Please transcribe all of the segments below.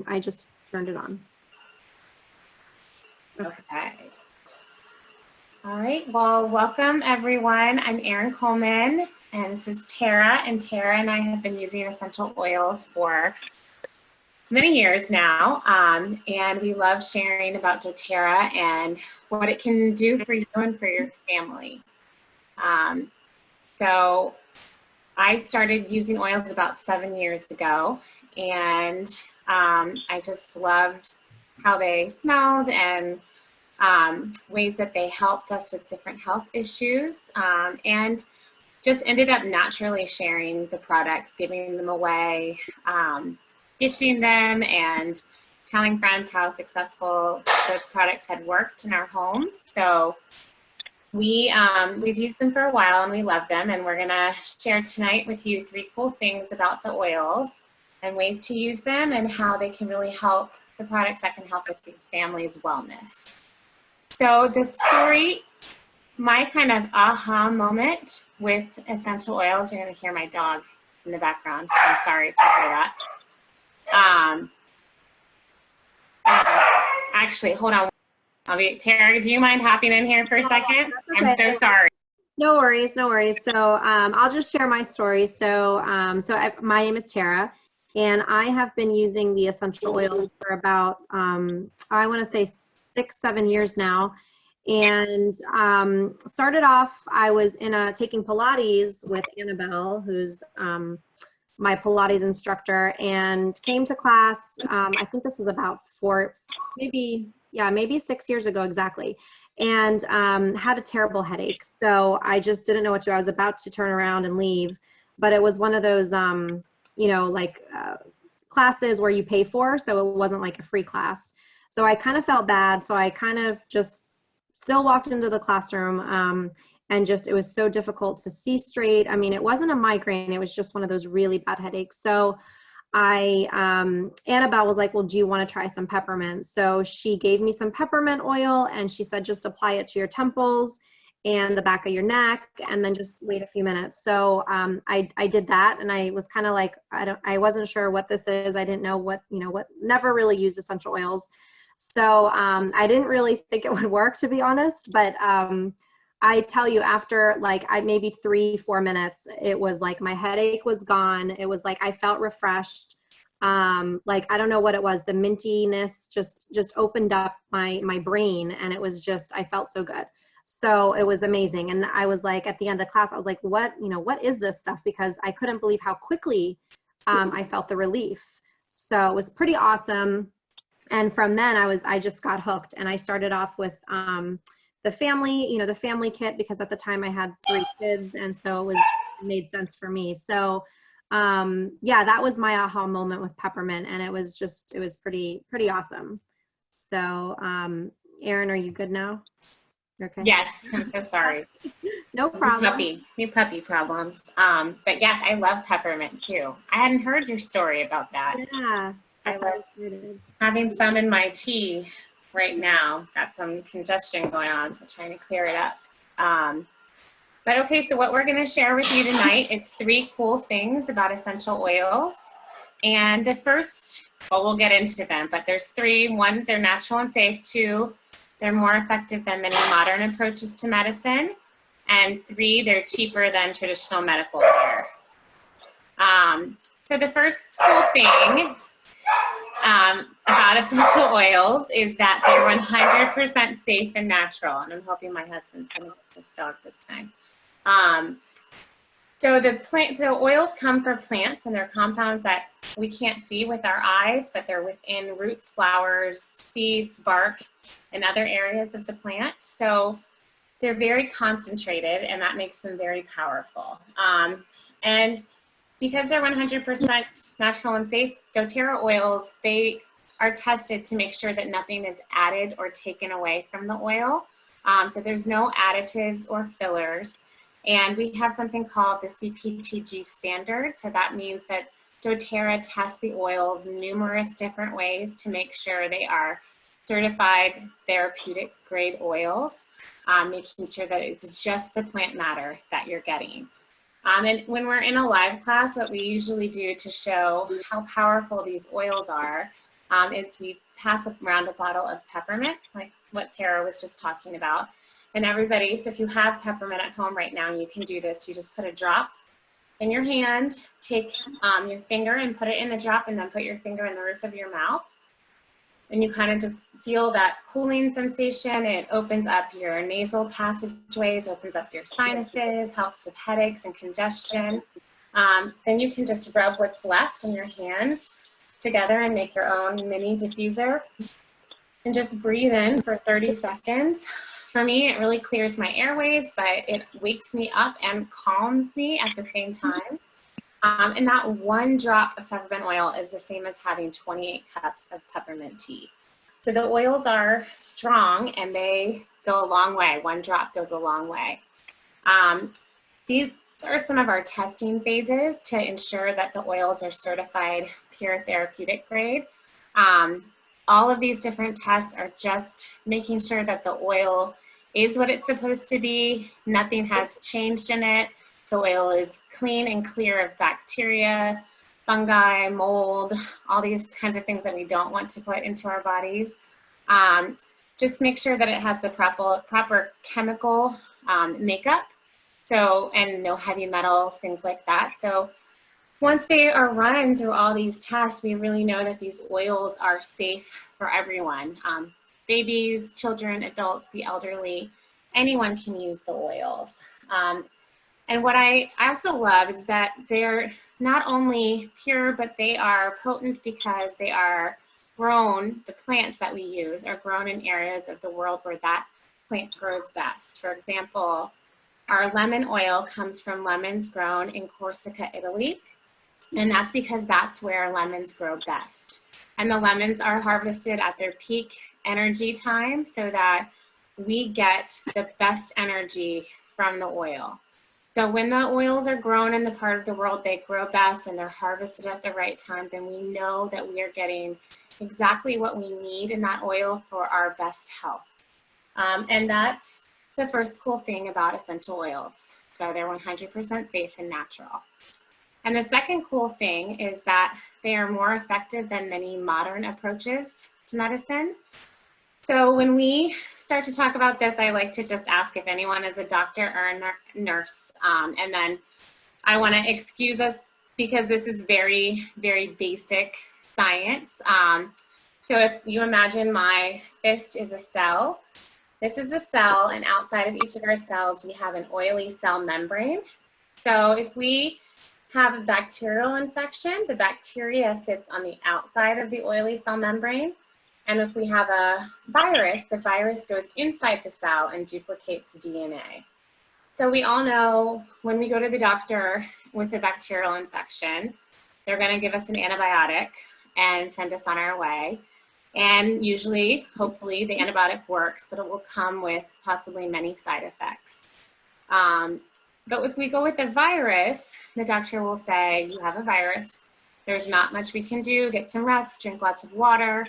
I just turned it on. Okay. All right, well, welcome everyone. I'm Erin Coleman, and this is Tara, and Tara and I have been using essential oils for many years now, and we love sharing about doTERRA and what it can do for you and for your family. So I started using oils about 7 years ago, and I just loved how they smelled and ways that they helped us with different health issues, and just ended up naturally sharing the products, giving them away, gifting them, and telling friends how successful the products had worked in our homes. So we've used them for a while and we love them, and we're gonna share tonight with you 3 cool things about the oils and ways to use them and how they can really help, the products that can help with your family's wellness. So the story, my kind of aha moment with essential oils, you're gonna hear my dog in the background, so I'm sorry to hear that. Actually, hold on. Tara, do you mind hopping in here for a second? Okay. I'm so sorry. No worries, no worries. So I'll just share my story. So, my name is Tara, and I have been using the essential oils for about, I want to say 6-7 years now. And started off, I was taking Pilates with Annabelle, who's my Pilates instructor, and came to class. I think this was about maybe 6 years ago exactly, and had a terrible headache. So I just didn't know what to do. I was about to turn around and leave, but it was one of those, classes where you pay for, so it wasn't like a free class. So I kind of felt bad. So I kind of just still walked into the classroom, and it was so difficult to see straight. I mean, it wasn't a migraine. It was just one of those really bad headaches. So Annabelle was like, well, do you want to try some peppermint? So she gave me some peppermint oil, and she said, just apply it to your temples and the back of your neck, and then just wait a few minutes. So I did that, and I was kind of like, I wasn't sure what this is. I didn't know what, never really used essential oils. So I didn't really think it would work, to be honest, but I tell you, after maybe 3-4 minutes, it was like my headache was gone. It was like I felt refreshed. I don't know what it was. The mintiness just opened up my brain, and it was I felt so good. So it was amazing. And I was like, at the end of class, I was like, what is this stuff? Because I couldn't believe how quickly I felt the relief. So it was pretty awesome. And from then I just got hooked, and I started off with the family kit, because at the time I had 3 kids, and so it made sense for me. So that was my aha moment with peppermint, and it was pretty awesome. So Erin, are you good now? Okay. Yes, I'm so sorry. No problem. New puppy problems. But yes, I love peppermint too. I hadn't heard your story about that. Yeah. I love having some in my tea right now. Got some congestion going on, so trying to clear it up. But okay, so what we're going to share with you tonight is 3 cool things about essential oils. And the first, we'll get into them, but there's 3. 1, they're natural and safe. 2, they're more effective than many modern approaches to medicine. And 3, they're cheaper than traditional medical care. So the first cool thing about essential oils is that they're 100% safe and natural. And I'm hoping my husband's going to get this dog this time. So oils come from plants, and they're compounds that we can't see with our eyes, but they're within roots, flowers, seeds, bark, and other areas of the plant. So they're very concentrated, and that makes them very powerful. And because they're 100% natural and safe, doTERRA oils, they are tested to make sure that nothing is added or taken away from the oil. So there's no additives or fillers. And we have something called the CPTG standard. So that means that doTERRA tests the oils numerous different ways to make sure they are certified therapeutic grade oils, making sure that it's just the plant matter that you're getting. And when we're in a live class, what we usually do to show how powerful these oils are is we pass around a bottle of peppermint, like what Sarah was just talking about. And everybody, so if you have peppermint at home right now, you can do this. You just put a drop in your hand, take your finger and put it in the drop, and then put your finger in the roof of your mouth. And you kind of just feel that cooling sensation. It opens up your nasal passageways, opens up your sinuses, helps with headaches and congestion. Then you can just rub what's left in your hands together and make your own mini diffuser. And just breathe in for 30 seconds. For me, it really clears my airways, but it wakes me up and calms me at the same time. And that one drop of peppermint oil is the same as having 28 cups of peppermint tea. So the oils are strong and they go a long way. One drop goes a long way. These are some of our testing phases to ensure that the oils are certified pure therapeutic grade. All of these different tests are just making sure that the oil is what it's supposed to be. Nothing has changed in it. The oil is clean and clear of bacteria, fungi, mold, all these kinds of things that we don't want to put into our bodies. Just make sure that it has the proper chemical makeup, and no heavy metals, things like that. So once they are run through all these tests, we really know that these oils are safe for everyone. Babies, children, adults, the elderly, anyone can use the oils. And what I also love is that they're not only pure, but they are potent because they are grown, the plants that we use are grown in areas of the world where that plant grows best. For example, our lemon oil comes from lemons grown in Corsica, Italy. And that's because that's where lemons grow best. And the lemons are harvested at their peak energy time so that we get the best energy from the oil. So when the oils are grown in the part of the world they grow best and they're harvested at the right time, then we know that we are getting exactly what we need in that oil for our best health. And that's the first cool thing about essential oils. So they're 100% safe and natural. And the second cool thing is that they are more effective than many modern approaches to medicine. So when we start to talk about this, I like to just ask if anyone is a doctor or a nurse. And then I want to excuse us because this is very, very basic science. So if you imagine my fist is a cell, this is a cell, and outside of each of our cells, we have an oily cell membrane. So if we have a bacterial infection, the bacteria sits on the outside of the oily cell membrane. And if we have a virus, the virus goes inside the cell and duplicates DNA. So we all know when we go to the doctor with a bacterial infection, they're going to give us an antibiotic and send us on our way. And usually, hopefully, the antibiotic works, but it will come with possibly many side effects. But if we go with a virus, the doctor will say, you have a virus. There's not much we can do. Get some rest, drink lots of water.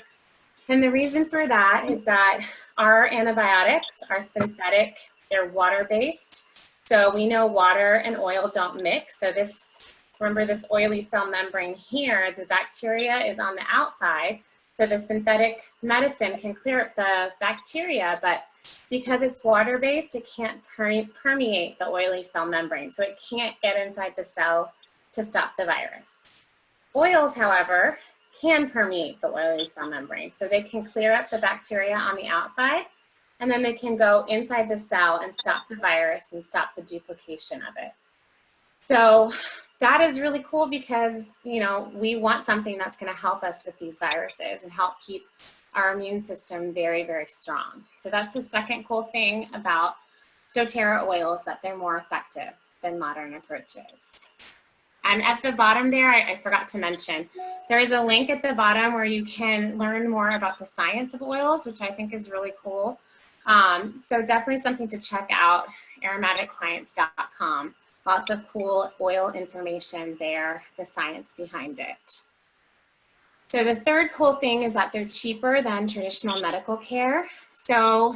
And the reason for that is that our antibiotics are synthetic. They're water-based. So we know water and oil don't mix. So remember this oily cell membrane here, the bacteria is on the outside. So the synthetic medicine can clear up the bacteria, but because it's water-based, it can't permeate the oily cell membrane. So it can't get inside the cell to stop the virus. Oils, however, can permeate the oily cell membrane. So they can clear up the bacteria on the outside, and then they can go inside the cell and stop the virus and stop the duplication of it. So that is really cool because, you know, we want something that's going to help us with these viruses and help keep our immune system very, very strong. So that's the second cool thing about doTERRA oils, that they're more effective than modern approaches. And at the bottom there, I forgot to mention, there is a link at the bottom where you can learn more about the science of oils, which I think is really cool. So definitely something to check out, aromaticscience.com. Lots of cool oil information there, the science behind it. So the third cool thing is that they're cheaper than traditional medical care. So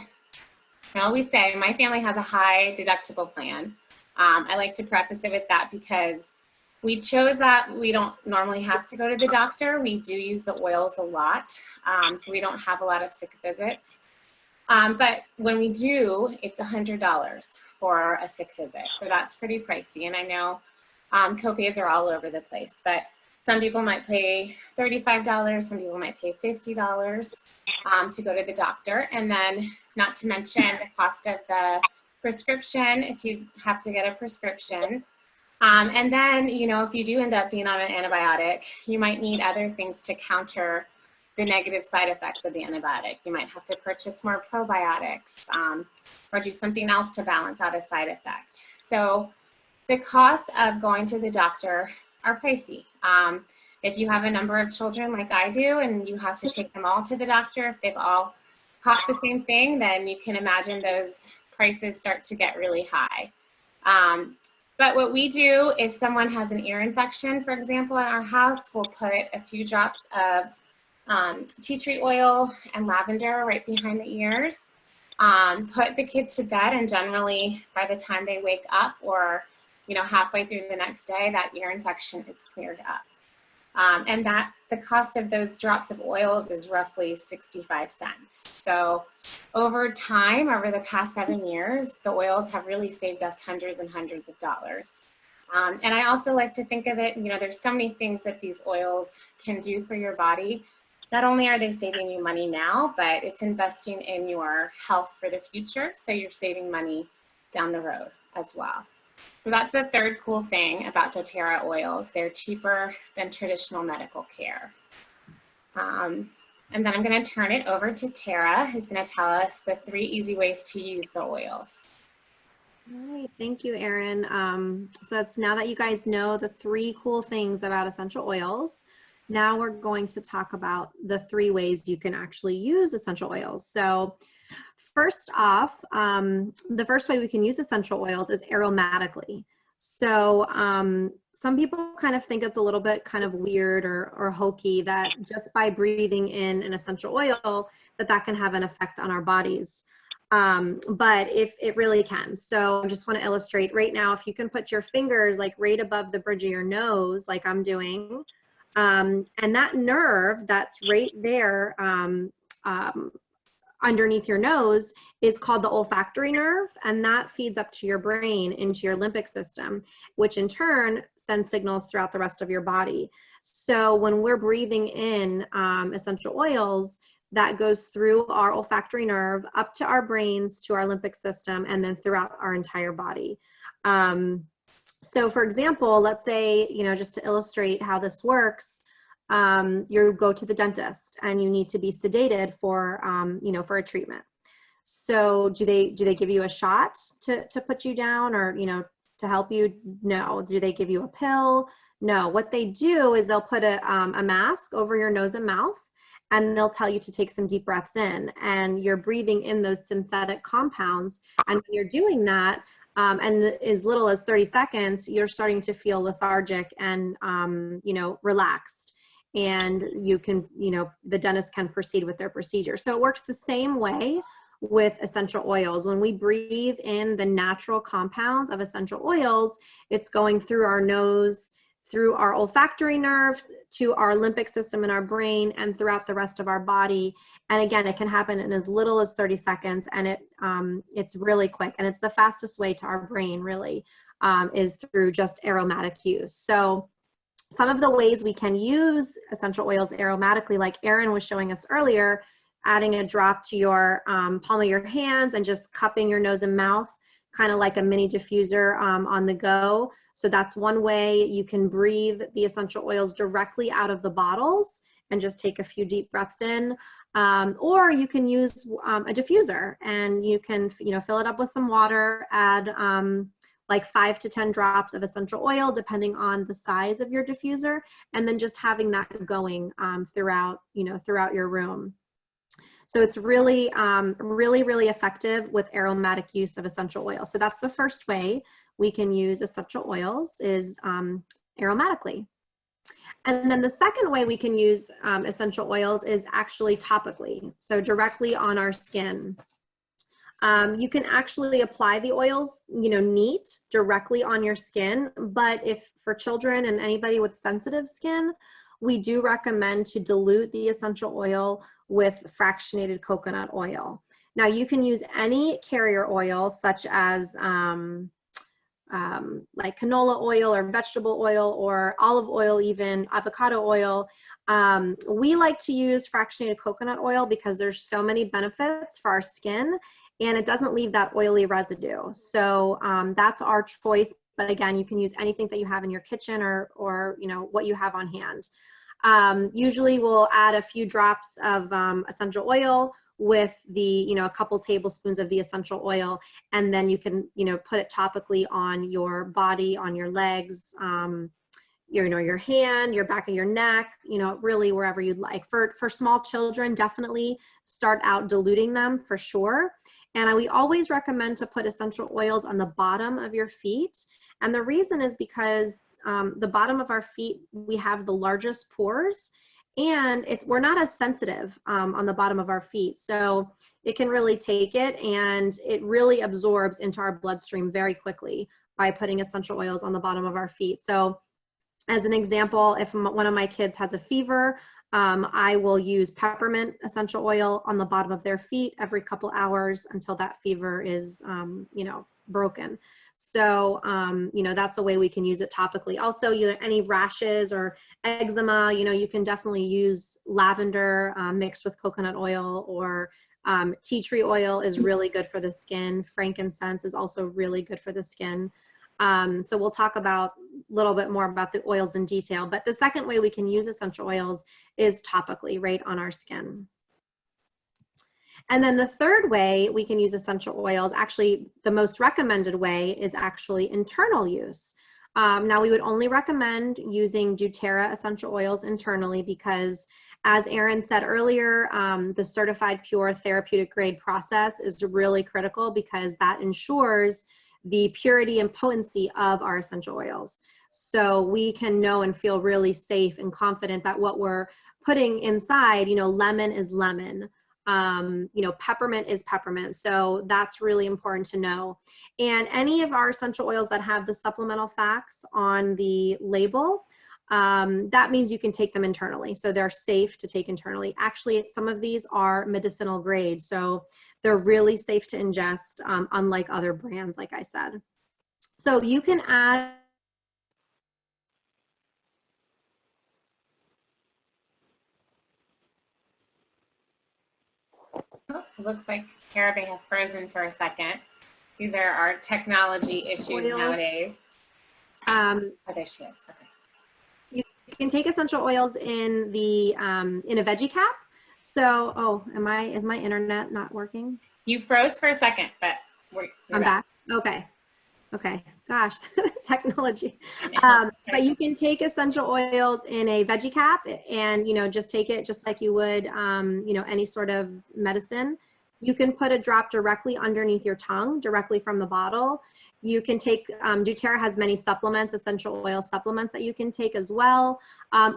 I always say my family has a high deductible plan. I like to preface it with that because We chose that. We don't normally have to go to the doctor. We do use the oils a lot, so we don't have a lot of sick visits. But when we do, it's $100 for a sick visit. So that's pretty pricey. And I know copays are all over the place, but some people might pay $35, some people might pay $50 to go to the doctor. And then not to mention the cost of the prescription if you have to get a prescription. And then, you know, if you do end up being on an antibiotic, you might need other things to counter the negative side effects of the antibiotic. You might have to purchase more probiotics or do something else to balance out a side effect. So the costs of going to the doctor are pricey. If you have a number of children like I do and you have to take them all to the doctor, if they've all caught the same thing, then you can imagine those prices start to get really high. But what we do, if someone has an ear infection, for example, in our house, we'll put a few drops of tea tree oil and lavender right behind the ears, put the kid to bed, and generally by the time they wake up or, you know, halfway through the next day, that ear infection is cleared up. And that the cost of those drops of oils is roughly 65 cents. So over time, over the past 7 years, the oils have really saved us hundreds and hundreds of dollars. And I also like to think of it, you know, there's so many things that these oils can do for your body. Not only are they saving you money now, but it's investing in your health for the future. So you're saving money down the road as well. So that's the third cool thing about doTERRA oils. They're cheaper than traditional medical care. And then I'm going to turn it over to Tara, who's going to tell us the 3 easy ways to use the oils. All right, thank you, Erin. So that's now that you guys know the 3 cool things about essential oils, now we're going to talk about the 3 ways you can actually use essential oils. So first off, the first way we can use essential oils is aromatically. So some people kind of think it's a little bit kind of weird or hokey that just by breathing in an essential oil that can have an effect on our bodies. But if it really can. So I just want to illustrate right now, if you can put your fingers like right above the bridge of your nose, like I'm doing, and that nerve that's right there underneath your nose is called the olfactory nerve, and that feeds up to your brain into your limbic system, which in turn sends signals throughout the rest of your body. So when we're breathing in essential oils, that goes through our olfactory nerve up to our brains, to our limbic system, and then throughout our entire body. So for example, let's say, you know, just to illustrate how this works, you go to the dentist and you need to be sedated for, you know, for a treatment. So do they give you a shot to put you down or, you know, to help you? No. Do they give you a pill? No. What they do is they'll put a mask over your nose and mouth, and they'll tell you to take some deep breaths in, and you're breathing in those synthetic compounds. And when you're doing that, and as little as 30 seconds, you're starting to feel lethargic and, you know, relaxed. And you can, you know, the dentist can proceed with their procedure. So it works the same way with essential oils. When we breathe in the natural compounds of essential oils, it's going through our nose, through our olfactory nerve, to our limbic system in our brain, and throughout the rest of our body. And again, it can happen in as little as 30 seconds, and it's really quick. And it's the fastest way to our brain, really, is through just aromatic use. So some of the ways we can use essential oils aromatically, like Erin was showing us earlier, adding a drop to your palm of your hands and just cupping your nose and mouth, kind of like a mini diffuser on the go. So that's one way you can breathe the essential oils directly out of the bottles and just take a few deep breaths in. Or you can use a diffuser, and you can, you know, fill it up with some water, add like 5 to 10 drops of essential oil, depending on the size of your diffuser, and then just having that going throughout, you know, throughout your room. So it's really, really effective with aromatic use of essential oils. So that's the first way we can use essential oils, is aromatically. And then the second way we can use essential oils is actually topically, so directly on our skin. You can actually apply the oils, neat directly on your skin, but if for children and anybody with sensitive skin, we do recommend to dilute the essential oil with fractionated coconut oil. Now you can use any carrier oil such as like canola oil or vegetable oil or olive oil, even avocado oil. We like to use fractionated coconut oil because there's so many benefits for our skin and it doesn't leave that oily residue. So that's our choice. But again, you can use anything that you have in your kitchen or what you have on hand. Usually we'll add a few drops of essential oil with the, a couple tablespoons of the essential oil, and then you can, put it topically on your body, on your legs, your hand, your back of your neck, really wherever you'd like. For small children, definitely start out diluting them for sure. And we always recommend to put essential oils on the bottom of your feet. And the reason is because the bottom of our feet, we have the largest pores, and we're not as sensitive on the bottom of our feet. So it can really take it, and it really absorbs into our bloodstream very quickly by putting essential oils on the bottom of our feet. So as an example, if one of my kids has a fever, I will use peppermint essential oil on the bottom of their feet every couple hours until that fever is, broken. So, that's a way we can use it topically. Also, any rashes or eczema, you can definitely use lavender mixed with coconut oil, or tea tree oil is really good for the skin. Frankincense is also really good for the skin. So we'll talk about a little bit more about the oils in detail, but the second way we can use essential oils is topically, right on our skin. And then the third way we can use essential oils, actually the most recommended way, is actually internal use. Now we would only recommend using doTERRA essential oils internally because, as Erin said earlier, the certified pure therapeutic grade process is really critical because that ensures the purity and potency of our essential oils. So we can know and feel really safe and confident that what we're putting inside, lemon is lemon. Peppermint is peppermint. So that's really important to know. And any of our essential oils that have the supplemental facts on the label, that means you can take them internally. So they're safe to take internally. Actually, some of these are medicinal grade. So they're really safe to ingest, unlike other brands, like I said. So you can add Oh, it looks like Kara may have frozen for a second. These are our technology issues oils. nowadays. Oh, there she is. Okay. You can take essential oils in the in a veggie cap. So, is my internet not working? You froze for a second, but I'm back. Okay. Gosh, technology. But you can take essential oils in a veggie cap and, just take it just like you would, any sort of medicine. You can put a drop directly underneath your tongue, directly from the bottle. You can take, doTERRA has many supplements, essential oil supplements that you can take as well.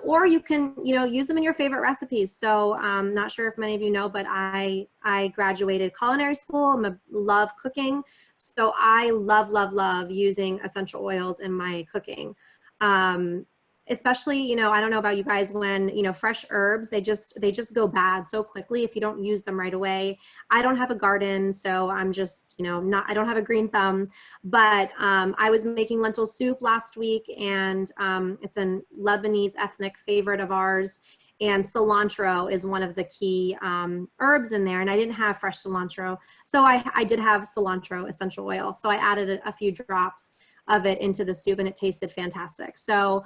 Or you can, use them in your favorite recipes. So I'm not sure if many of you know, but I graduated culinary school. Love cooking. So I love using essential oils in my cooking. Especially, I don't know about you guys, when, fresh herbs, they just go bad so quickly if you don't use them right away. I don't have a garden, so I'm just, I don't have a green thumb, but I was making lentil soup last week, and it's a Lebanese ethnic favorite of ours. And cilantro is one of the key herbs in there, and I didn't have fresh cilantro. So I did have cilantro essential oil. So I added a few drops of it into the soup, and it tasted fantastic. So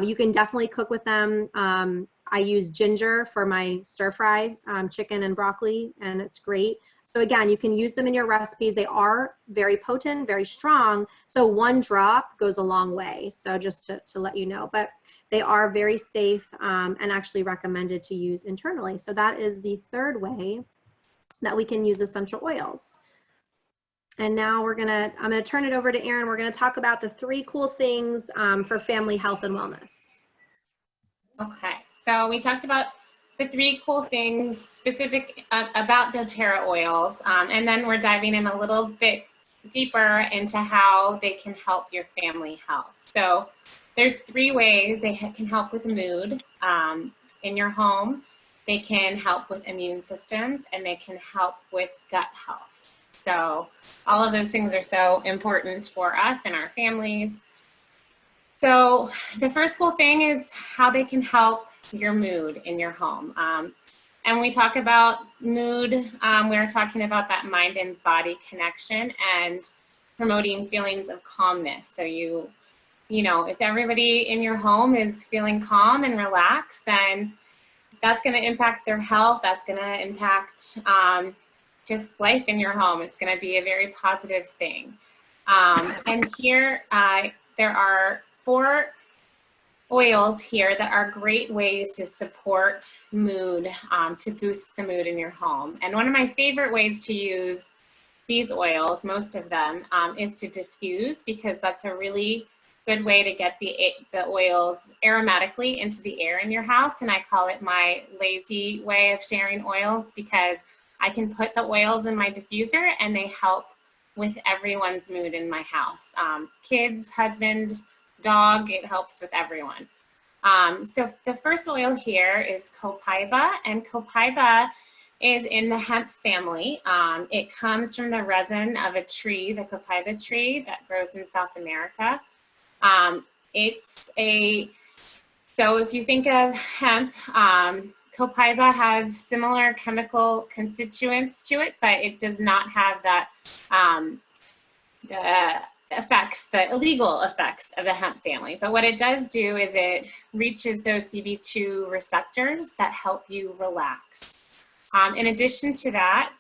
you can definitely cook with them. I use ginger for my stir fry chicken and broccoli, and it's great. So again, you can use them in your recipes. They are very potent, very strong. So one drop goes a long way. So just to let you know, but they are very safe and actually recommended to use internally. So that is the third way that we can use essential oils. And now I'm gonna turn it over to Erin. We're gonna talk about the 3 cool things for family health and wellness. Okay, so we talked about the 3 cool things specific about doTERRA oils, and then we're diving in a little bit deeper into how they can help your family health. So there's 3 ways they can help with mood in your home. They can help with immune systems, and they can help with gut health. So all of those things are so important for us and our families. So the first cool thing is how they can help your mood in your home. And we talk about mood, we're talking about that mind and body connection and promoting feelings of calmness. So you know, if everybody in your home is feeling calm and relaxed, then that's going to impact their health. That's going to impact just life in your home. It's going to be a very positive thing. And here there are 4 oils here that are great ways to support mood, to boost the mood in your home. And one of my favorite ways to use these oils, most of them, is to diffuse, because that's a really good way to get the oils aromatically into the air in your house. And I call it my lazy way of sharing oils, because I can put the oils in my diffuser and they help with everyone's mood in my house. Kids, husband, dog, it helps with everyone. So the first oil here is copaiba, and copaiba is in the hemp family. It comes from the resin of a tree, the copaiba tree that grows in South America. So if you think of hemp, copaiba has similar chemical constituents to it, but it does not have that, the illegal effects of the hemp family. But what it does do is it reaches those CB2 receptors that help you relax. In addition to that,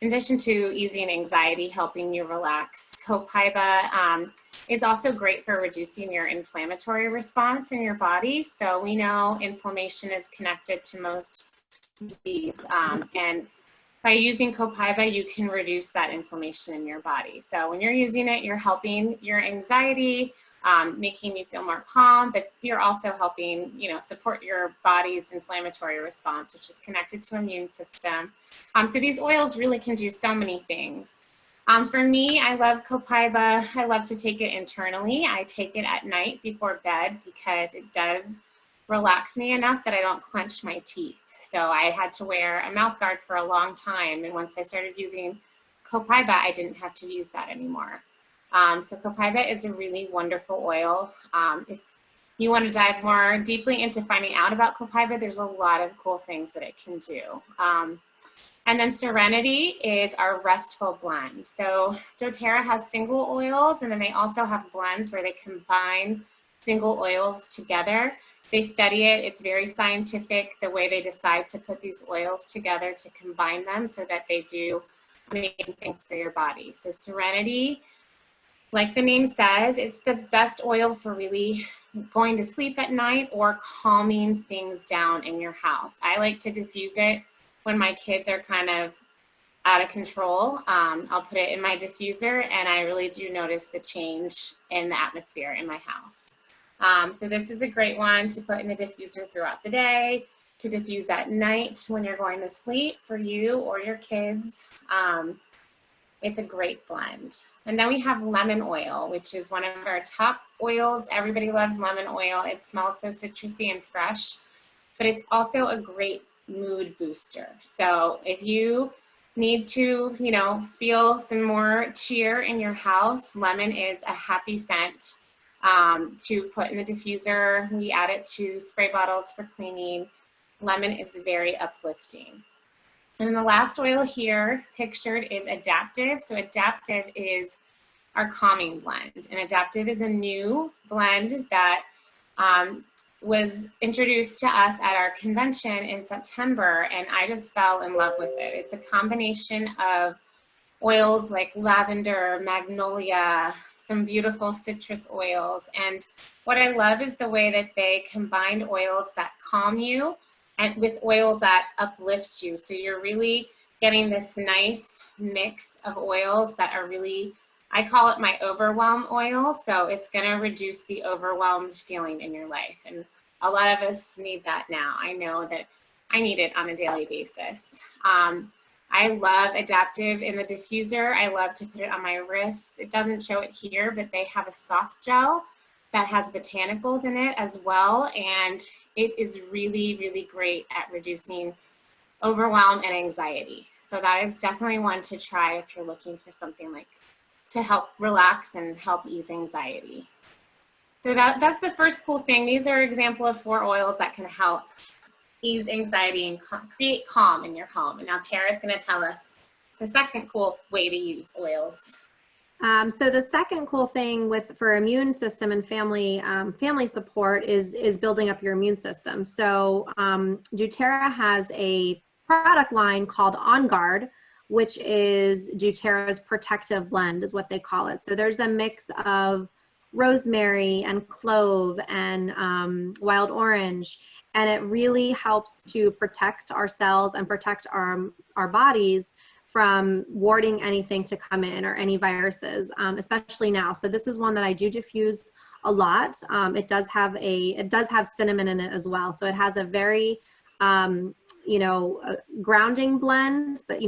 in addition to easing anxiety, helping you relax, copaiba is also great for reducing your inflammatory response in your body. So we know inflammation is connected to most disease, and by using copaiba, you can reduce that inflammation in your body. So when you're using it, you're helping your anxiety, making you feel more calm, but you're also helping, you know, support your body's inflammatory response, which is connected to immune system. So these oils really can do so many things. For me, I love copaiba. I love to take it internally. I take it at night before bed because it does relax me enough that I don't clench my teeth. So I had to wear a mouth guard for a long time. And once I started using copaiba, I didn't have to use that anymore. So copaiba is a really wonderful oil. If you want to dive more deeply into finding out about copaiba, there's a lot of cool things that it can do. And then Serenity is our restful blend. So doTERRA has single oils, and then they also have blends where they combine single oils together. They study it. It's very scientific, the way they decide to put these oils together to combine them so that they do amazing things for your body. So Serenity, like the name says, it's the best oil for really going to sleep at night or calming things down in your house. I like to diffuse it when my kids are kind of out of control. I'll put it in my diffuser, and I really do notice the change in the atmosphere in my house. So this is a great one to put in the diffuser throughout the day, to diffuse at night when you're going to sleep for you or your kids. It's a great blend. And then we have lemon oil, which is one of our top oils. Everybody loves lemon oil. It smells so citrusy and fresh, but it's also a great mood booster. So if you need to, you know, feel some more cheer in your house, lemon is a happy scent to put in the diffuser. We add it to spray bottles for cleaning. Lemon is very uplifting. And then the last oil here pictured is Adaptive. So Adaptive is our calming blend. And Adaptive is a new blend that was introduced to us at our convention in September, and I just fell in love with it. It's a combination of oils like lavender, magnolia, some beautiful citrus oils. And what I love is the way that they combined oils that calm you and with oils that uplift you. So you're really getting this nice mix of oils that are really, I call it my overwhelm oil. So it's gonna reduce the overwhelmed feeling in your life. And a lot of us need that now. I know that I need it on a daily basis. I love Adaptive in the diffuser. I love to put it on my wrists. It doesn't show it here, but they have a soft gel that has botanicals in it as well. And it is really, really great at reducing overwhelm and anxiety. So that is definitely one to try if you're looking for something like to help relax and help ease anxiety. So that's the first cool thing. These are an example of 4 oils that can help ease anxiety and create calm in your home. And now Tara's going to tell us the second cool way to use oils. So the second cool thing for immune system and family support is building up your immune system. So DoTERRA has a product line called OnGuard, which is DoTERRA's protective blend is what they call it. So there's a mix of rosemary and clove and wild orange, and it really helps to protect our cells and protect our bodies from warding anything to come in or any viruses, especially now. So this is one that I do diffuse a lot. It does have cinnamon in it as well. So it has a very, grounding blend, but,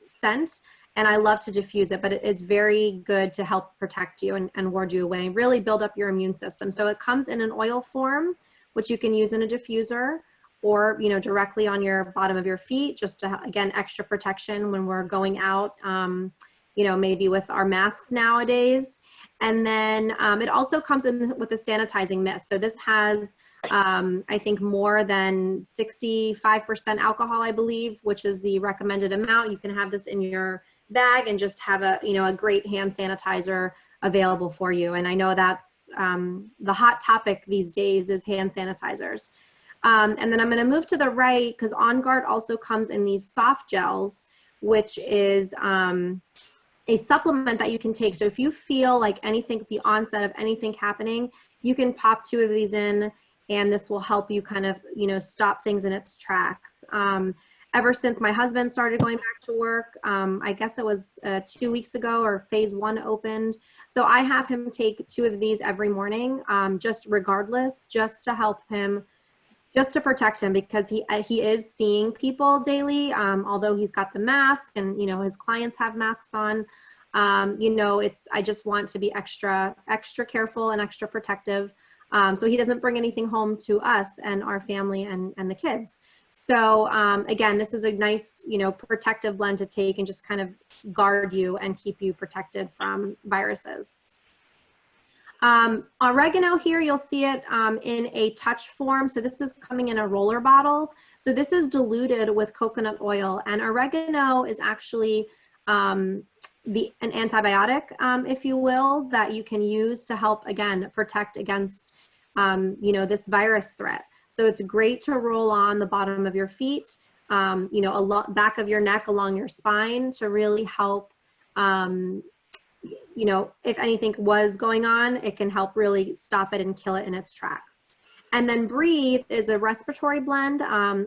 scent. And I love to diffuse it, but it is very good to help protect you and ward you away, really build up your immune system. So it comes in an oil form, which you can use in a diffuser or, directly on your bottom of your feet, just to, again, extra protection when we're going out, maybe with our masks nowadays. And then it also comes in with a sanitizing mist. So this has, I think, more than 65% alcohol, I believe, which is the recommended amount. You can have this in your bag and just have a great hand sanitizer available for you. And I know that's the hot topic these days is hand sanitizers. And then I'm going to move to the right because OnGuard also comes in these soft gels, which is a supplement that you can take. So if you feel like the onset of anything happening, you can pop 2 of these in, and this will help you kind of, stop things in its tracks. Ever since my husband started going back to work, I guess it was 2 weeks ago, or phase 1 opened. So I have him take 2 of these every morning, just to help him, just to protect him, because he is seeing people daily, although he's got the mask and, his clients have masks on. I just want to be extra careful and extra protective. So he doesn't bring anything home to us and our family and the kids. So again, this is a nice, protective blend to take and just kind of guard you and keep you protected from viruses. Oregano here, you'll see it in a touch form. So this is coming in a roller bottle. So this is diluted with coconut oil, and oregano is actually an antibiotic, if you will, that you can use to help, again, protect against, this virus threat. So it's great to roll on the bottom of your feet, back of your neck, along your spine, to really help, if anything was going on, it can help really stop it and kill it in its tracks. And then Breathe is a respiratory blend.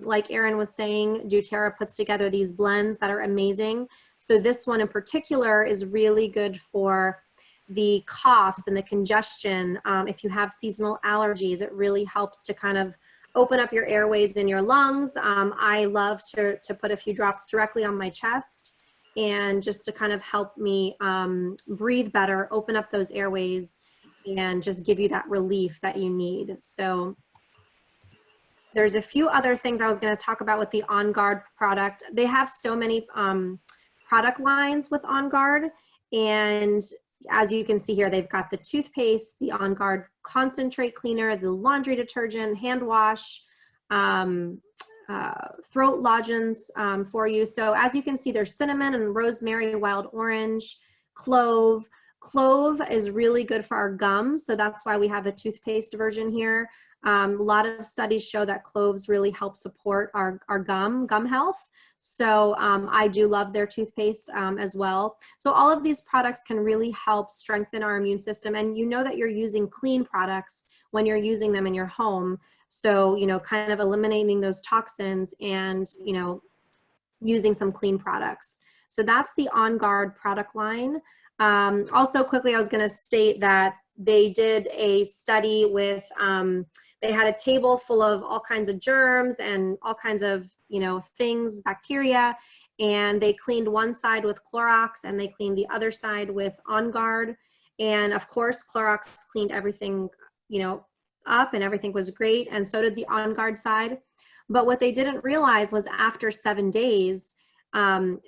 Like Erin was saying, DoTERRA puts together these blends that are amazing. So this one in particular is really good for the coughs and the congestion. If you have seasonal allergies, it really helps to kind of open up your airways in your lungs. I love to put a few drops directly on my chest, and just to kind of help me breathe better, open up those airways, and just give you that relief that you need. So there's a few other things I was going to talk about with the OnGuard product. They have so many product lines with OnGuard, and as you can see here, they've got the toothpaste, the OnGuard concentrate cleaner, the laundry detergent, hand wash, throat lozenges for you. So as you can see, there's cinnamon and rosemary, wild orange, clove. Clove is really good for our gums, so that's why we have a toothpaste version here. A lot of studies show that cloves really help support our gum health. So I do love their toothpaste as well. So all of these products can really help strengthen our immune system, and you know that you're using clean products when you're using them in your home. So, kind of eliminating those toxins and, using some clean products. So that's the OnGuard product line. Also quickly, I was going to state that they did a study with They had a table full of all kinds of germs and all kinds of, you know, things, bacteria, and they cleaned one side with Clorox and they cleaned the other side with OnGuard. And of course, Clorox cleaned everything, you know, up, and everything was great. And so did the OnGuard side. But what they didn't realize was after 7 days,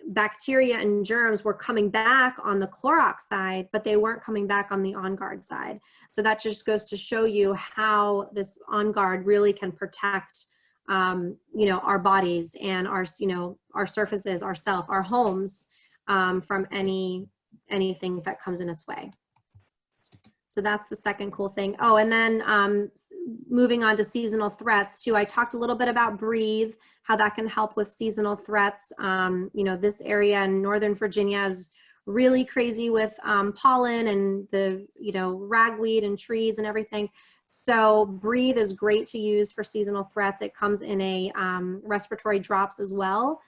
bacteria and germs were coming back on the Clorox side, but they weren't coming back on the OnGuard side. So that just goes to show you how this OnGuard really can protect, you know, our bodies and our, you know, our surfaces, ourself, our homes, from anything that comes in its way. So that's the second cool thing. Oh, and then moving on to seasonal threats too. I talked a little bit about Breathe, how that can help with seasonal threats. You know, this area in Northern Virginia is really crazy with pollen and the, you know, ragweed and trees and everything. So Breathe is great to use for seasonal threats. It comes in a respiratory drops as well.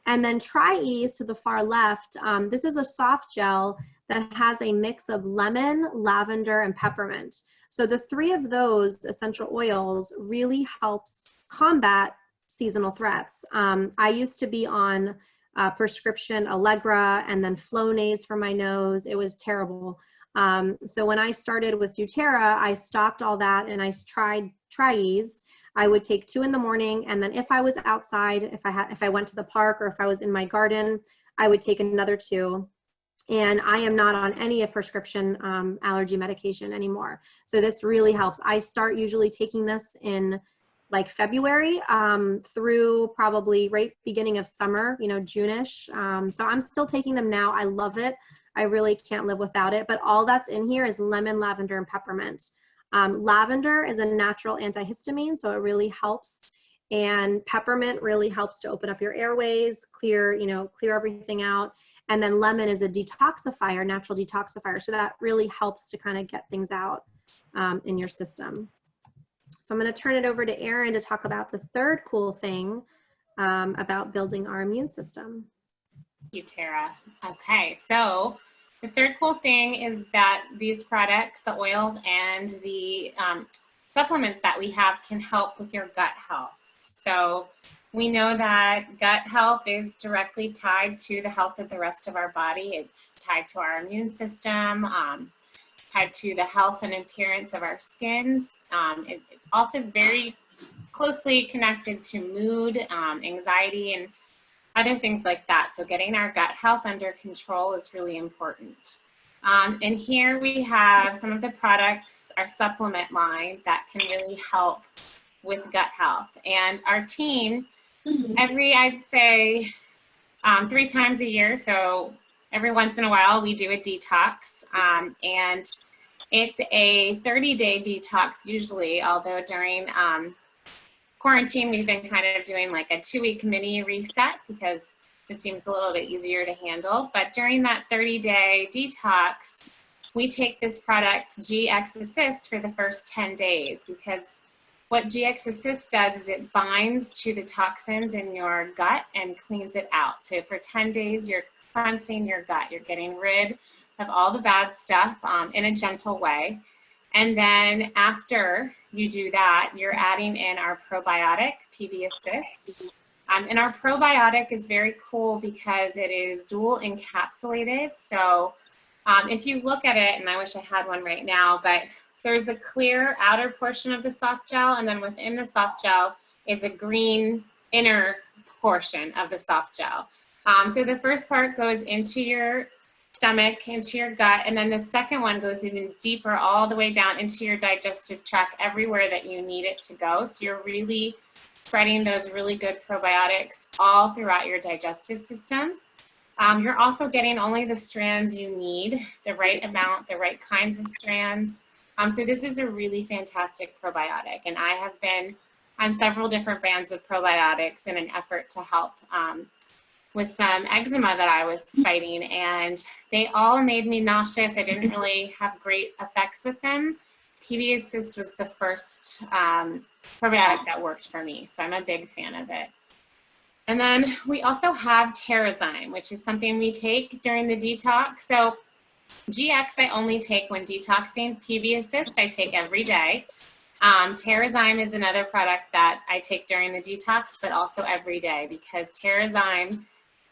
And then Tri-Ease to the far left, this is a soft gel that has a mix of lemon, lavender, and peppermint. So the three of those essential oils really helps combat seasonal threats. I used to be on prescription Allegra and then Flonase for my nose. It was terrible. So when I started with DoTERRA, I stopped all that and I tried Tri-Ease. I would take 2 in the morning, and then if I was outside, if I went to the park or if I was in my garden, I would take another 2. And I am not on any prescription allergy medication anymore. So this really helps. I start usually taking this in like February through probably right beginning of summer, you know, June-ish. So I'm still taking them now. I love it. I really can't live without it. But all that's in here is lemon, lavender, and peppermint. Lavender is a natural antihistamine, so it really helps. And peppermint really helps to open up your airways, clear everything out. And then lemon is a detoxifier, natural detoxifier. So that really helps to kind of get things out in your system. So I'm going to turn it over to Erin to talk about the third cool thing about building our immune system. Thank you, Tara. Okay, so the third cool thing is that these products, the oils and the supplements that we have can help with your gut health. So we know that gut health is directly tied to the health of the rest of our body. It's tied to our immune system, tied to the health and appearance of our skins. It's also very closely connected to mood, anxiety, and other things like that. So getting our gut health under control is really important. And here we have some of the products, our supplement line, that can really help with gut health. And our team, I'd say 3 times a year, so every once in a while we do a detox, and it's a 30-day detox usually, although during quarantine we've been kind of doing like a 2-week mini reset because it seems a little bit easier to handle. But during that 30-day detox, we take this product GX Assist for the first 10 days, because what GX Assist does is it binds to the toxins in your gut and cleans it out. So for 10 days, you're cleansing your gut. You're getting rid of all the bad stuff in a gentle way. And then after you do that, you're adding in our probiotic, PB Assist. And our probiotic is very cool because it is dual encapsulated. So if you look at it, and I wish I had one right now, but there's a clear outer portion of the soft gel, and then within the soft gel is a green inner portion of the soft gel. So the first part goes into your stomach, into your gut, and then the second one goes even deeper all the way down into your digestive tract, everywhere that you need it to go. So you're really spreading those really good probiotics all throughout your digestive system. You're also getting only the strands you need, the right amount, the right kinds of strands. So this is a really fantastic probiotic, and I have been on several different brands of probiotics in an effort to help with some eczema that I was fighting, and they all made me nauseous. I didn't really have great effects with them. PB Assist was the first probiotic that worked for me, so I'm a big fan of it. And then we also have Terrazyme, which is something we take during the detox. So GX I only take when detoxing. PB Assist I take every day. Terrazyme is another product that I take during the detox, but also every day, because Terrazyme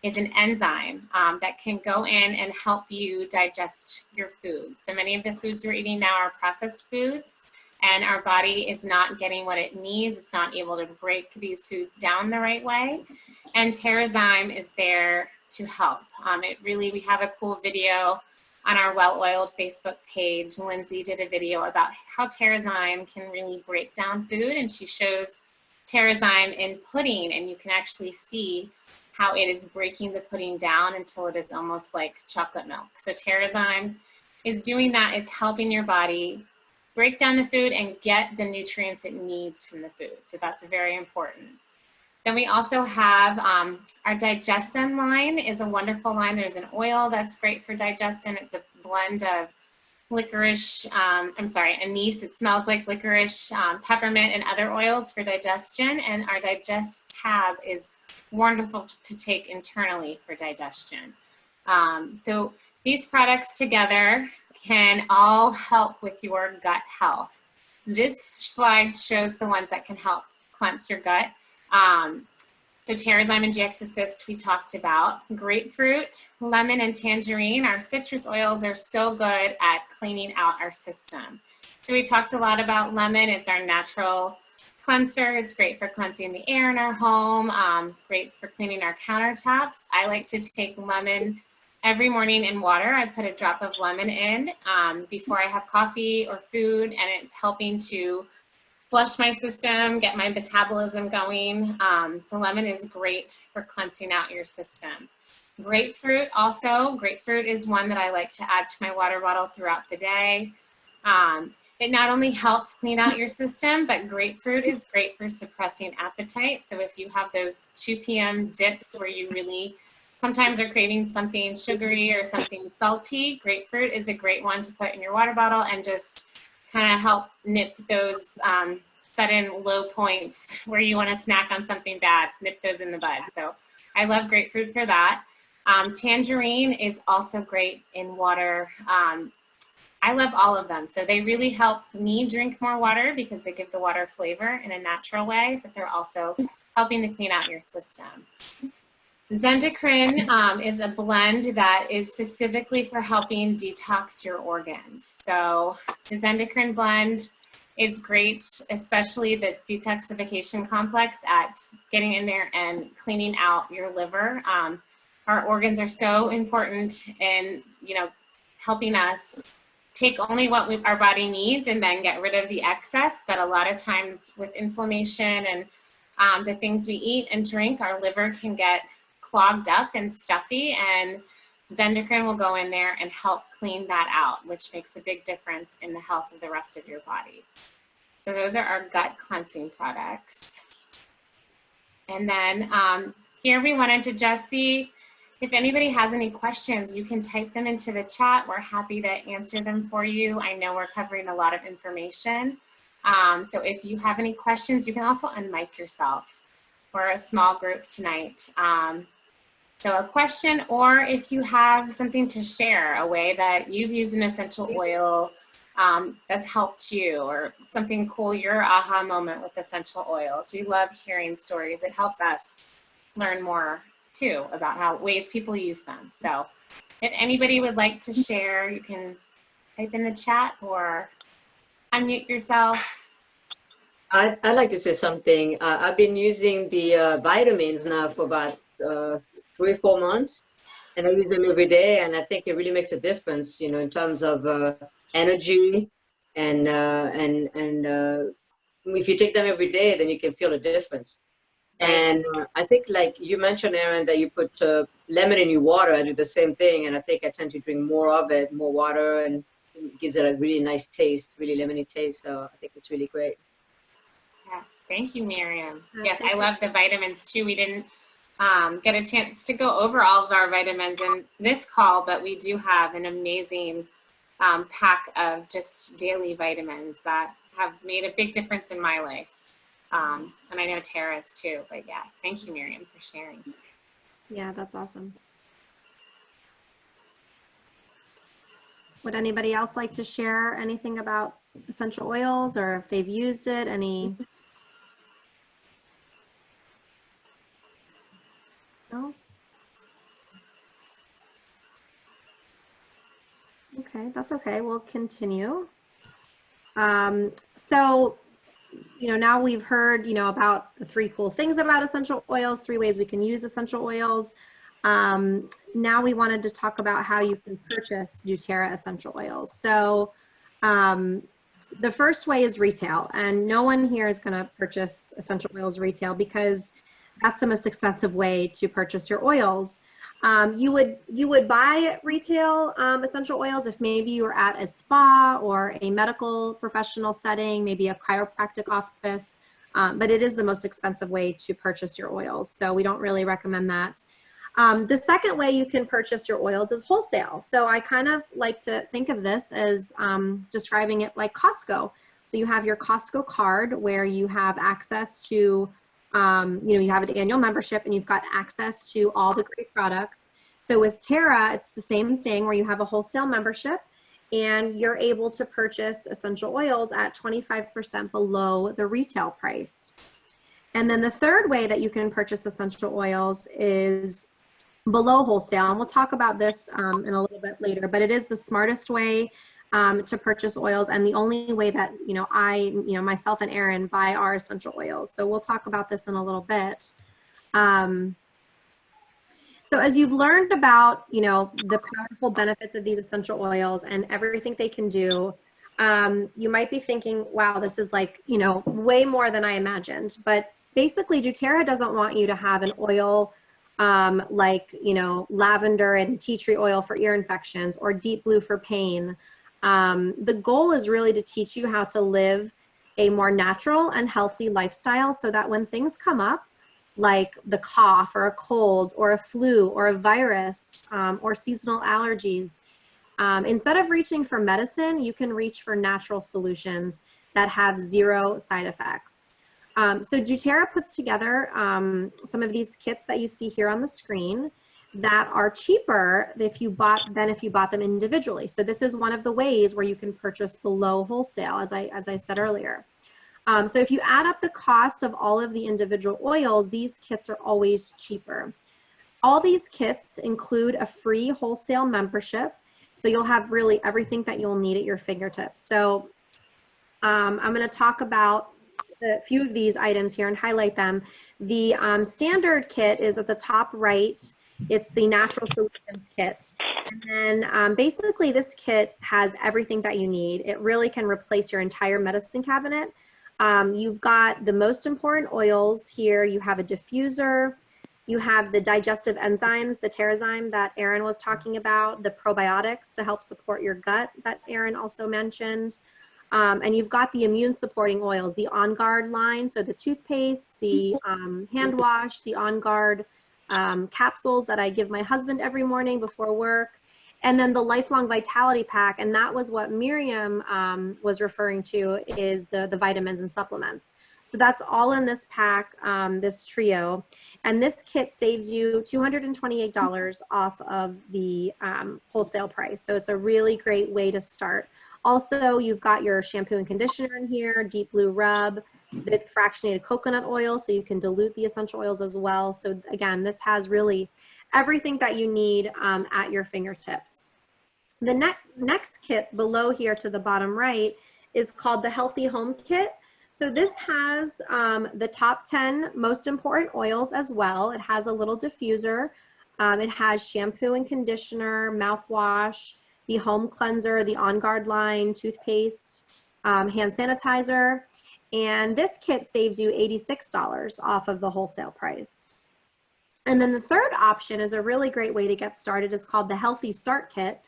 is an enzyme that can go in and help you digest your food. So many of the foods we're eating now are processed foods, and our body is not getting what it needs. It's not able to break these foods down the right way. And Terrazyme is there to help. We have a cool video on our Well-Oiled Facebook page. Lindsay did a video about how Terrazyme can really break down food, and she shows Terrazyme in pudding, and you can actually see how it is breaking the pudding down until it is almost like chocolate milk. So Terrazyme is doing that. It's helping your body break down the food and get the nutrients it needs from the food. So that's very important. Then we also have our Digestin line is a wonderful line. There's an oil that's great for digestion. It's a blend of licorice, anise. It smells like licorice, peppermint, and other oils for digestion. And our Digest tab is wonderful to take internally for digestion. So these products together can all help with your gut health. This slide shows the ones that can help cleanse your gut. So Terrazyme and GX Assist we talked about. Grapefruit, lemon, and tangerine. Our citrus oils are so good at cleaning out our system. So we talked a lot about lemon. It's our natural cleanser. It's great for cleansing the air in our home, great for cleaning our countertops. I like to take lemon every morning in water. I put a drop of lemon in before I have coffee or food, and it's helping to flush my system, get my metabolism going. So lemon is great for cleansing out your system. Grapefruit also. Grapefruit is one that I like to add to my water bottle throughout the day. It not only helps clean out your system, but grapefruit is great for suppressing appetite. So if you have those 2 p.m. dips where you really sometimes are craving something sugary or something salty, grapefruit is a great one to put in your water bottle and just kind of help nip those sudden low points where you want to snack on something bad, nip those in the bud. So I love grapefruit for that. Tangerine is also great in water. I love all of them. So they really help me drink more water because they give the water flavor in a natural way, but they're also helping to clean out your system. Zendecrine is a blend that is specifically for helping detox your organs. So the Zendecrine blend is great, especially the detoxification complex at getting in there and cleaning out your liver. Our organs are so important in, helping us take only what our body needs and then get rid of the excess. But a lot of times with inflammation and the things we eat and drink, our liver can get clogged up and stuffy, and Zendecrine will go in there and help clean that out, which makes a big difference in the health of the rest of your body. So those are our gut cleansing products. And then here we wanted to just see if anybody has any questions, you can type them into the chat. We're happy to answer them for you. I know we're covering a lot of information. So if you have any questions, you can also unmic yourself. We're a small group tonight. So a question, or if you have something to share, a way that you've used an essential oil that's helped you, or something cool, your aha moment with essential oils. We love hearing stories. It helps us learn more too about how ways people use them. So if anybody would like to share, you can type in the chat or unmute yourself. I'd like to say something. I've been using the vitamins now for about 3 or 4 months, and I use them every day, and I think it really makes a difference, in terms of energy, and if you take them every day, then you can feel a difference. And I think, like you mentioned, Erin, that you put lemon in your water. I do the same thing, and I think I tend to drink more of it, more water, and it gives it a really nice taste, really lemony taste. So I think it's really great. Yes, thank you, Miriam. Yes, I love the vitamins too. We didn't get a chance to go over all of our vitamins in this call, but we do have an amazing pack of just daily vitamins that have made a big difference in my life. And I know Tara's too, but yes, thank you, Miriam, for sharing. Yeah, that's awesome. Would anybody else like to share anything about essential oils, or if they've used it, any? No? Okay, that's okay. We'll continue. So, now we've heard, about the 3 cool things about essential oils, 3 ways we can use essential oils. Now we wanted to talk about how you can purchase doTERRA essential oils. So the first way is retail, and no one here is going to purchase essential oils retail because that's the most expensive way to purchase your oils. You would buy retail essential oils if maybe you were at a spa or a medical professional setting, maybe a chiropractic office, but it is the most expensive way to purchase your oils, so we don't really recommend that. The second way you can purchase your oils is wholesale. So I kind of like to think of this as describing it like Costco. So you have your Costco card where you have access to you have an annual membership and you've got access to all the great products. So with Terra, it's the same thing where you have a wholesale membership and you're able to purchase essential oils at 25% below the retail price. And then the third way that you can purchase essential oils is below wholesale. And we'll talk about this in a little bit later, but it is the smartest way to purchase oils, and the only way that myself and Erin buy our essential oils. So we'll talk about this in a little bit. So as you've learned about the powerful benefits of these essential oils and everything they can do, you might be thinking, wow, this is like way more than I imagined. But basically, doTERRA doesn't want you to have an oil like lavender and tea tree oil for ear infections or deep blue for pain. The goal is really to teach you how to live a more natural and healthy lifestyle so that when things come up, like the cough or a cold or a flu or a virus or seasonal allergies, instead of reaching for medicine, you can reach for natural solutions that have 0 side effects. So doTERRA puts together some of these kits that you see here on the screen that are cheaper than if you bought them individually. So this is one of the ways where you can purchase below wholesale, as I said earlier. So if you add up the cost of all of the individual oils, these kits are always cheaper. All these kits include a free wholesale membership, so you'll have really everything that you'll need at your fingertips. So I'm going to talk about a few of these items here and highlight them. The standard kit is at the top right. It's the Natural Solutions kit. And then basically this kit has everything that you need. It really can replace your entire medicine cabinet. You've got the most important oils here. You have a diffuser. You have the digestive enzymes, the Terrazyme that Erin was talking about, the probiotics to help support your gut that Erin also mentioned. And you've got the immune supporting oils, the OnGuard line. So the toothpaste, the hand wash, the OnGuard capsules that I give my husband every morning before work, and then the lifelong vitality pack. And that was what Miriam was referring to, is the vitamins and supplements. So that's all in this pack, this trio. And this kit saves you $228 off of the wholesale price. So it's a really great way to start. Also, you've got your shampoo and conditioner in here, deep blue rub, the fractionated coconut oil, so you can dilute the essential oils as well. So again, this has really everything that you need at your fingertips. The next kit below here to the bottom right is called the Healthy Home Kit. So this has the top 10 most important oils as well. It has a little diffuser. It has shampoo and conditioner, mouthwash, the home cleanser, the OnGuard line, toothpaste, hand sanitizer. And this kit saves you $86 off of the wholesale price. And then the third option is a really great way to get started. It's called the Healthy Start Kit.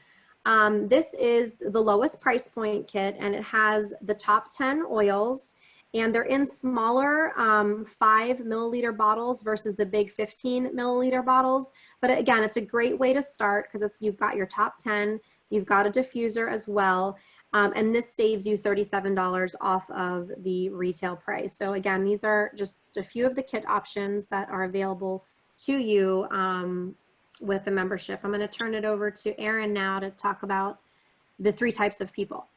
This is the lowest price point kit, and it has the top 10 oils, and they're in smaller 5 milliliter bottles versus the big 15 milliliter bottles. But again, it's a great way to start because you've got your top 10, you've got a diffuser as well. And this saves you $37 off of the retail price. So again, these are just a few of the kit options that are available to you with a membership. I'm going to turn it over to Erin now to talk about the 3 types of people.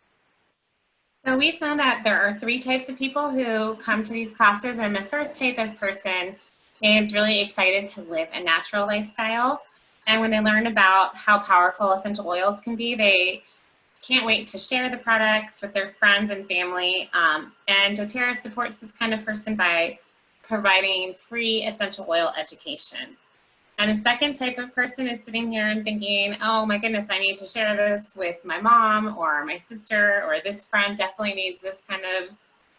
So we found that there are 3 types of people who come to these classes, and the first type of person is really excited to live a natural lifestyle. And when they learn about how powerful essential oils can be, they can't wait to share the products with their friends and family. And doTERRA supports this kind of person by providing free essential oil education. And the second type of person is sitting here and thinking, oh my goodness, I need to share this with my mom or my sister, or this friend definitely needs this kind of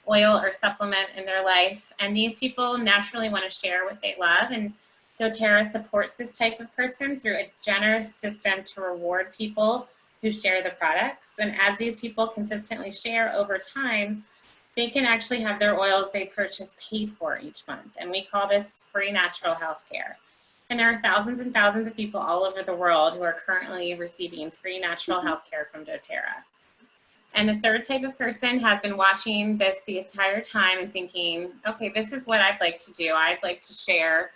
oil or supplement in their life. And these people naturally want to share what they love. And doTERRA supports this type of person through a generous system to reward people who share the products. And as these people consistently share over time, they can actually have their oils they purchase paid for each month. And we call this free natural health care. And there are thousands and thousands of people all over the world who are currently receiving free natural health care from doTERRA. And the third type of person has been watching this the entire time and thinking, okay, this is what I'd like to do. I'd like to share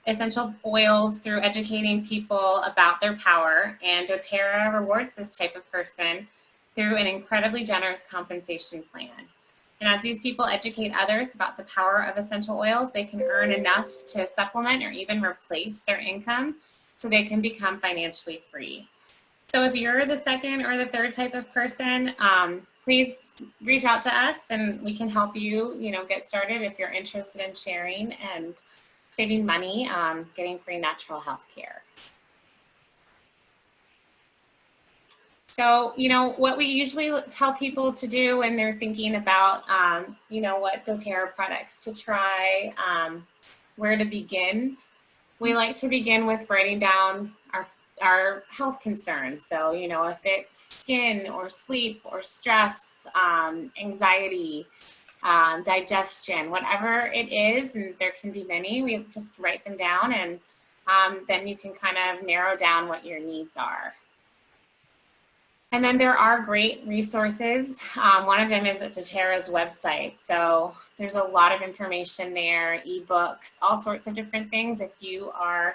essential oils through educating people about their power. And doTERRA rewards this type of person through an incredibly generous compensation plan. And as these people educate others about the power of essential oils, they can earn enough to supplement or even replace their income so they can become financially free. So if you're the second or the third type of person, please reach out to us and we can help you, get started if you're interested in sharing and saving money, getting free natural health care. So, what we usually tell people to do when they're thinking about, what doTERRA products to try, where to begin, we like to begin with writing down our health concerns. So, if it's skin or sleep or stress, anxiety, digestion, whatever it is, and there can be many, we just write them down and then you can kind of narrow down what your needs are. And then there are great resources. One of them is at doTERRA's website. So there's a lot of information there, ebooks, all sorts of different things. If you have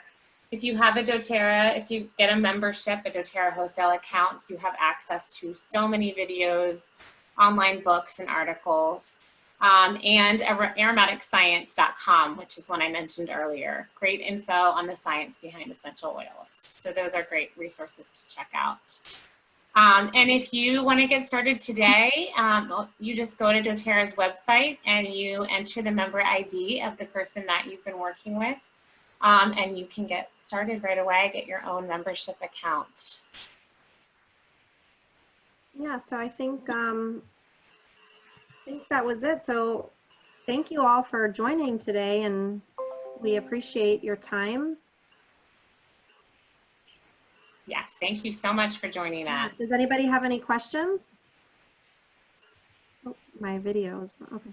a doTERRA, if you get a membership, a doTERRA wholesale account, you have access to so many videos, online books and articles, and aromaticscience.com, which is one I mentioned earlier. Great info on the science behind essential oils. So those are great resources to check out. And if you want to get started today, you just go to doTERRA's website and you enter the member ID of the person that you've been working with, and you can get started right away, get your own membership account. Yeah, so I think that was it. So thank you all for joining today, and we appreciate your time. Yes, thank you so much for joining us. Does anybody have any questions? Oh, my video is okay.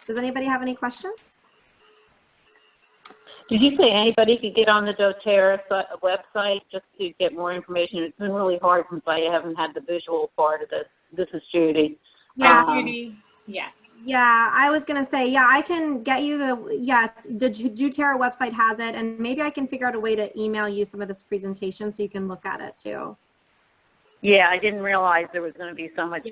Does anybody have any questions? Did you say anybody could get on the doTERRA website just to get more information? It's been really hard since I haven't had the visual part of this. This is Judy. Yeah, Judy. Yes. Yeah, I was gonna say, yeah, I can get you the doTERRA website has it, and maybe I can figure out a way to email you some of this presentation so you can look at it too. Yeah, I didn't realize there was going to be so much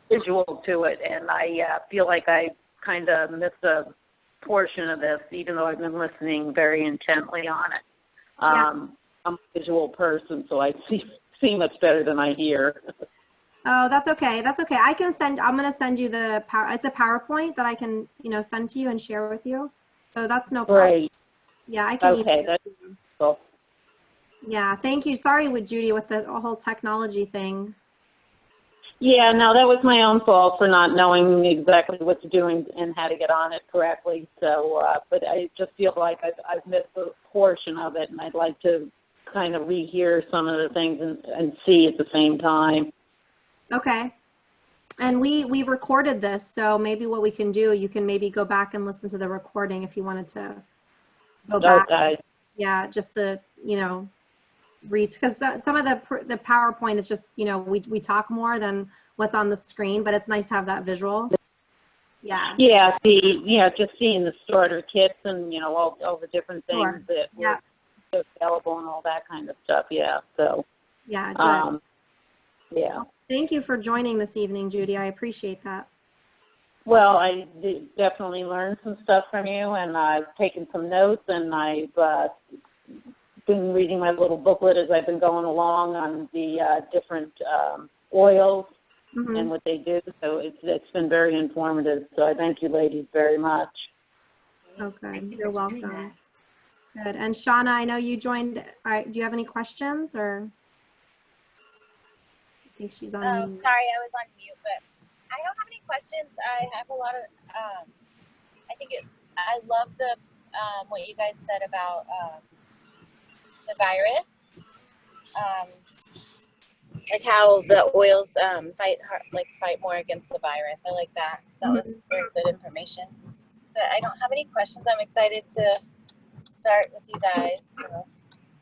visual to it, and I feel like I kind of missed a portion of this, even though I've been listening very intently on it. I'm a visual person, so I see much better than I hear. Oh, that's okay. That's okay. I'm going to send you it's a PowerPoint that I can, send to you and share with you. So that's no problem. Great. Yeah, I can. Okay, that's cool. Yeah, thank you. Sorry with Judy with the whole technology thing. Yeah, no, that was my own fault for not knowing exactly what to do and how to get on it correctly. So, but I just feel like I've missed a portion of it, and I'd like to kind of rehear some of the things and see at the same time. Okay. And we recorded this, so maybe what we can do, you can maybe go back and listen to the recording if you wanted to go back. Okay. Yeah, just to, read, because some of the PowerPoint is just, we talk more than what's on the screen, but it's nice to have that visual. Yeah. Yeah, just seeing the starter kits and, all the different things that were available and all that kind of stuff. Yeah, so. Yeah, good. Yeah. Thank you for joining this evening, Judy. I appreciate that. Well, I did definitely learned some stuff from you, and I've taken some notes, and I've been reading my little booklet as I've been going along on the different oils and what they do. So it's been very informative. So I thank you ladies very much. Okay, you're welcome. Good. And Shauna, I know you joined. Do you have any questions, or? I think she's on mute. Sorry, I was on mute, but I don't have any questions. I have a lot of, I love the, what you guys said about the virus. Like how the oils fight more against the virus. I like that. That was very good information. But I don't have any questions. I'm excited to start with you guys. So.